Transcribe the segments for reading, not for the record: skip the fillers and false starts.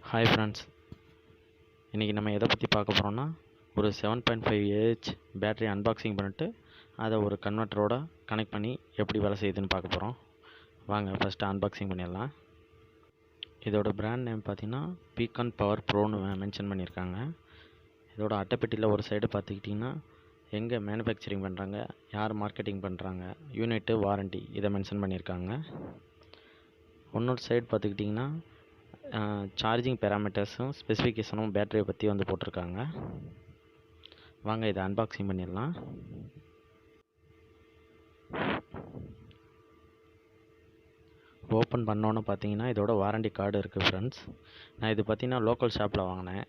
Hi friends, இன்றைக்கி நம்ம எதை பற்றி பார்க்க போகிறோம்னா ஒரு 7.5Ah பேட்டரி அன்பாக்சிங் பண்ணிவிட்டு அதை ஒரு கன்வெர்ட்டரோட கனெக்ட் பண்ணி எப்படி வேலை செய்யுதுன்னு பார்க்க போகிறோம். வாங்க ஃபஸ்ட்டு அன்பாக்சிங் பண்ணிடலாம். இதோட பிராண்ட் நேம் பார்த்திங்கன்னா பீகான் பவர் ப்ரோன்னு மென்ஷன் பண்ணியிருக்காங்க. இதோட அட்டைப்பெட்டியில் ஒரு சைடு பார்த்துக்கிட்டிங்கன்னா எங்கே மேனுஃபேக்சரிங் பண்ணுறாங்க, யார் மார்க்கெட்டிங் பண்ணுறாங்க, யூனிட்டு, வாரண்ட்டி இதை மென்ஷன் பண்ணியிருக்காங்க. இன்னொரு சைடு பார்த்துக்கிட்டிங்கன்னா சார்ஜிங் பேராமீட்டர்ஸும் ஸ்பெசிஃபிகேஷனும் பேட்டரியை பற்றி வந்து போட்டிருக்காங்க. வாங்க இதை அன்பாக்சிங் பண்ணிடலாம். ஓப்பன் பண்ணோன்னு பார்த்தீங்கன்னா இதோட வாரண்டி கார்டு இருக்குது ஃப்ரெண்ட்ஸ். நான் இது பார்த்தீங்கன்னா லோக்கல் ஷாப்பில் வாங்கினேன்.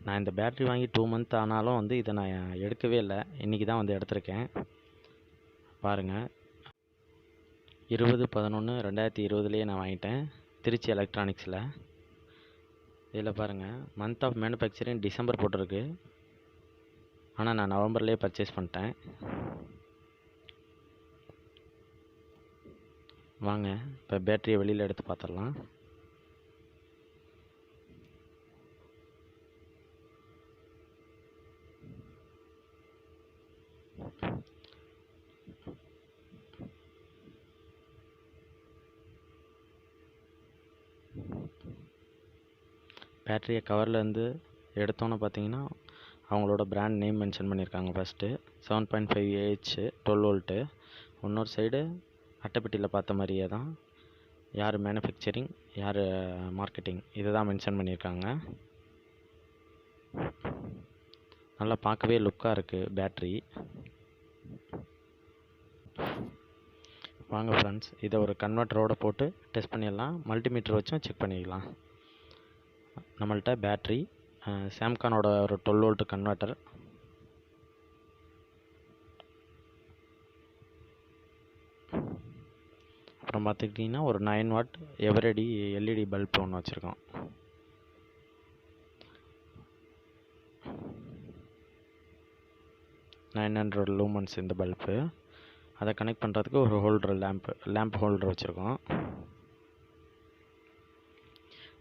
நான் இந்த பேட்டரி வாங்கி 2 month ஆனாலும் வந்து இதை நான் எடுக்கவே இல்லை. இன்றைக்கி தான் வந்து எடுத்திருக்கேன். பாருங்கள், 20/11/2020 நான் வாங்கிட்டேன், திருச்சி எலக்ட்ரானிக்ஸில். இதில் பாருங்கள், மந்த் ஆஃப் மேனுஃபேக்சரிங் டிசம்பர் போட்டிருக்கு, ஆனால் நான் நவம்பர்லேயே பர்ச்சேஸ் பண்ணிட்டேன். வாங்க இப்போ பேட்டரியை வெளியில் எடுத்து பார்த்துடலாம். பேட்டரியை கவர்லேருந்து எடுத்தோன்னு பார்த்தீங்கன்னா அவங்களோட பிராண்ட் நேம் மென்ஷன் பண்ணியிருக்காங்க. First 7.5Ah 12V. இன்னொரு சைடு அட்டைப்பெட்டியில் பார்த்த மாதிரியே தான் யார் மேனுஃபேக்சரிங், யார் மார்க்கெட்டிங் இதை தான் மென்ஷன் பண்ணியிருக்காங்க. நல்லா பார்க்கவே லுக்காக இருக்குது பேட்ரி. வாங்க ஃப்ரெண்ட்ஸ், இதை ஒரு கன்வெர்ட்டரோடு போட்டு டெஸ்ட் பண்ணிடலாம். மல்டிமீட்டர் வச்சும் செக் பண்ணிக்கலாம். நம்மள்கிட்ட பேட்ரி சாம்கானோட ஒரு 12V கன்வெர்ட்டர், அப்புறம் பார்த்துக்கிட்டிங்கன்னா ஒரு 9W எவரடி எல்இடி பல்ப் ஒன்று வச்சுருக்கோம். lumens இந்த பல்பு. அதை கனெக்ட் பண்ணுறதுக்கு ஒரு ஹோல்டர், லேம்ப் ஹோல்டர் வச்சுருக்கோம்.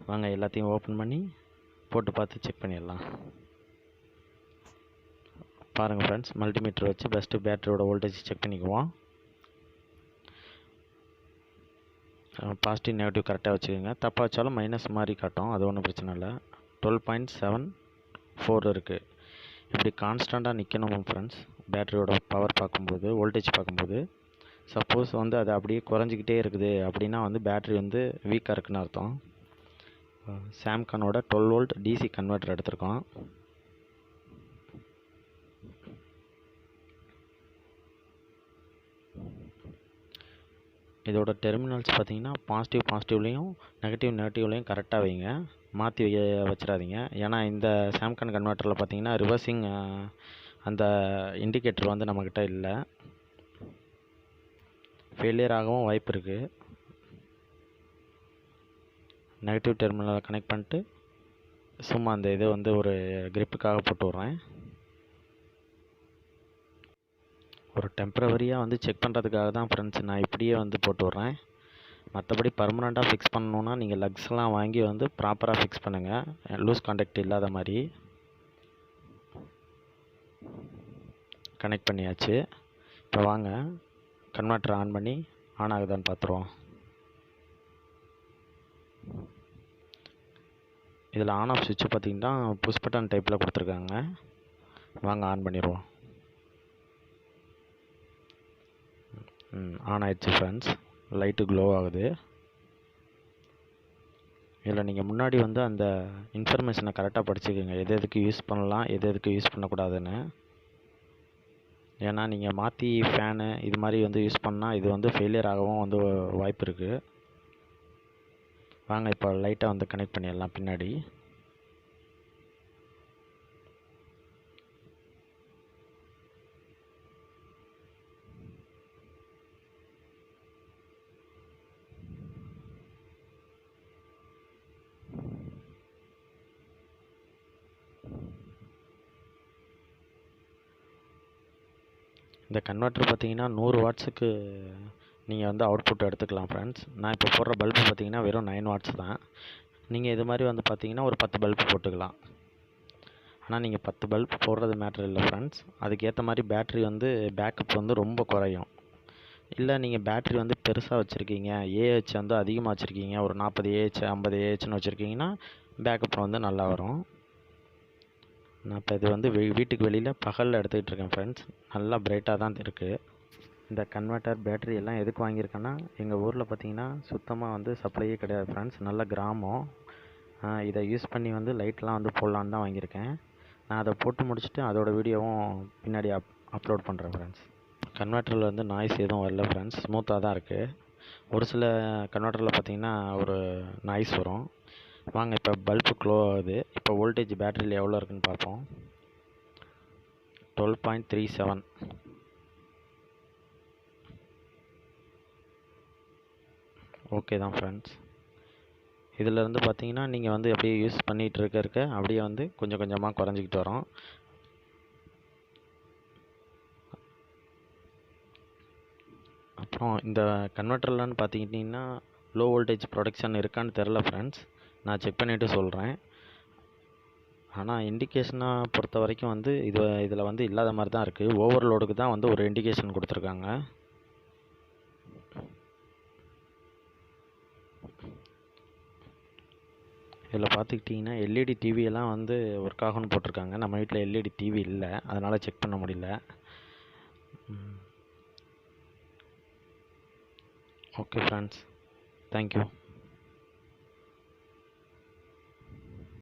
வாங்க எல்லாத்தையும் ஓப்பன் பண்ணி போட்டு பார்த்து செக் பண்ணிடலாம். பாருங்கள் ஃப்ரெண்ட்ஸ், மல்டிமீட்டர் வச்சு ஃபஸ்ட்டு பேட்டரியோட வோல்டேஜ் செக் பண்ணிக்குவோம். பாசிட்டிவ் நெகட்டிவ் கரெக்டாக வச்சுக்கோங்க. தப்பாக வச்சாலும் மைனஸ் மாதிரி காட்டும், அது ஒன்றும் பிரச்சனை இல்லை. 12.74 இருக்குது. இப்படி கான்ஸ்டண்ட்டாக நிற்கணும் ஃப்ரெண்ட்ஸ். பேட்டரியோட பவர் பார்க்கும்போது, வோல்டேஜ் பார்க்கும்போது சப்போஸ் வந்து அது அப்படியே குறைஞ்சிக்கிட்டே இருக்குது அப்படின்னா வந்து பேட்டரி வந்து வீக்காக இருக்குன்னு அர்த்தம். சாம்கானோட 12V டிசி கன்வெர்ட்டர் எடுத்திருக்கோம். இதோட டெர்மினல்ஸ் பார்த்திங்கன்னா பாசிட்டிவ்லேயும் நெகட்டிவ்லேயும் கரெக்டாக வைங்க, மாற்றி வச்சிடாதீங்க. ஏன்னா இந்த சாம்கான் கன்வெர்ட்டரில் பார்த்திங்கன்னா ரிவர்சிங் அந்த இண்டிகேட்டர் வந்து நம்மக்கிட்ட இல்லை, ஃபெயிலியர் ஆகவும் வாய்ப்பு இருக்குது. நெகட்டிவ் டெர்மினலை கனெக்ட் பண்ணிட்டு சும்மா அந்த இது வந்து ஒரு கிரிப்புக்காக போட்டு விட்றேன். ஒரு டெம்ப்ரவரியாக வந்து செக் பண்ணுறதுக்காக தான் ஃப்ரெண்ட்ஸ் நான் இப்படியே வந்து போட்டு விட்றேன். மற்றபடி பர்மனெண்ட்டாக ஃபிக்ஸ் பண்ணணுன்னா நீங்கள் லக்ஸ்லாம் வாங்கி வந்து ப்ராப்பராக ஃபிக்ஸ் பண்ணுங்கள், லூஸ் கான்டாக்ட் இல்லாத மாதிரி. கனெக்ட் பண்ணியாச்சு. இப்போ வாங்க கன்வெர்ட்டர் ஆன் பண்ணி ஆன் ஆகுதான்னு பார்த்துருவோம். இதில் ஆன் ஆஃப் சுவிட்சு பார்த்திங்கன்னா புஷ் பட்டன் டைப்பில் கொடுத்துருக்காங்க. வாங்க ஆன் பண்ணிடுவோம். ஆன் ஆயிடுச்சு ஃப்ரெண்ட்ஸ், லைட்டு க்ளோ ஆகுது. இதில் நீங்கள் முன்னாடி வந்து அந்த இன்ஃபர்மேஷனை கரெக்டாக படிச்சுக்கோங்க, எது எதுக்கு யூஸ் பண்ணலாம், எது எதுக்கு யூஸ் பண்ணக்கூடாதுன்னு. ஏன்னா நீங்கள் மாற்றி ஃபேனு இது மாதிரி வந்து யூஸ் பண்ணால் இது வந்து ஃபெயிலியர் ஆகவும் வந்து வாய்ப்பு இருக்குது. வாங்க இப்போ லைட்டாக வந்து கனெக்ட் பண்ணிடலாம் பின்னாடி. இந்த கன்வெர்ட்டர் பார்த்திங்கன்னா 100W நீங்கள் வந்து அவுட்புட் எடுத்துக்கலாம் ஃப்ரெண்ட்ஸ். நான் இப்போ போடுற பல்பு பார்த்திங்கன்னா வெறும் 9W தான். நீங்கள் இது மாதிரி வந்து பார்த்தீங்கன்னா ஒரு 10 பல்ப் போட்டுக்கலாம். ஆனால் நீங்கள் 10 பல்ப் போடுறது மேட்ரு இல்லை ஃப்ரெண்ட்ஸ், அதுக்கேற்ற மாதிரி பேட்ரி வந்து பேக்கப் வந்து ரொம்ப குறையும். இல்லை நீங்கள் பேட்ரி வந்து பெருசாக வச்சுருக்கீங்க, ஏஹெச் வந்து அதிகமாக வச்சுருக்கீங்க, ஒரு 40 ஏஹெச் 50 ஏஹெச்னு வச்சுருக்கீங்கன்னா பேக்கப் வந்து நல்லா வரும். நான் இப்போ இது வந்து வீட்டுக்கு வெளியில் பகலில் எடுத்துக்கிட்டு இருக்கேன் ஃப்ரெண்ட்ஸ். நல்லா பிரைட்டாக தான் இருக்குது. இந்த கன்வெர்ட்டர் பேட்ரி எல்லாம் எதுக்கு வாங்கியிருக்கேன்னா, எங்கள் ஊரில் பார்த்தீங்கன்னா சுத்தமாக வந்து சப்ளையே கிடையாது ஃப்ரெண்ட்ஸ், நல்ல கிராமம். இதை யூஸ் பண்ணி வந்து லைட்லாம் வந்து போடலான்னு தான் வாங்கியிருக்கேன். நான் அதை போட்டு முடிச்சுட்டு அதோட வீடியோவும் பின்னாடி அப்லோட் பண்ணுறேன் ஃப்ரெண்ட்ஸ். கன்வெர்ட்டரில் வந்து நாய்ஸ் எதுவும் வரல ஃப்ரெண்ட்ஸ், ஸ்மூத்தாக தான் இருக்குது. ஒரு சில கன்வெர்ட்டரில் பார்த்தீங்கன்னா ஒரு நாய்ஸ் வரும். வாங்க இப்போ பல்பு க்ளோ ஆகுது. இப்போ வோல்டேஜ் பேட்டரியில் எவ்வளோ இருக்குன்னு பார்ப்போம். 12.37. ஓகே தான் ஃப்ரெண்ட்ஸ். இதிலேருந்து பார்த்தீங்கன்னா நீங்கள் வந்து அப்படியே யூஸ் பண்ணிகிட்டு இருக்க அப்படியே வந்து கொஞ்சம் கொஞ்சமாக குறைஞ்சிக்கிட்டு வரும். அப்புறம் இந்த கன்வெர்ட்டர்லன்னு பார்த்துக்கிட்டிங்கன்னா லோ வோல்டேஜ் ப்ரொடக்ஷன் இருக்கான்னு தெரில ஃப்ரெண்ட்ஸ், நான் செக் பண்ணிவிட்டு சொல்கிறேன். ஆனால் இண்டிகேஷனாக பொறுத்த வரைக்கும் வந்து இதில் வந்து இல்லாத மாதிரி தான் இருக்குது. ஓவர்லோடுக்கு தான் வந்து ஒரு இண்டிகேஷன் கொடுத்துருக்காங்க. இதில் பார்த்துக்கிட்டிங்கன்னா எல்இடி டிவியெல்லாம் வந்து ஒர்க் ஆகும்னு போட்டிருக்காங்க. நம்ம வீட்டில் எல்இடி டிவி இல்லை, அதனால் செக் பண்ண முடியல. Okay friends, thank you.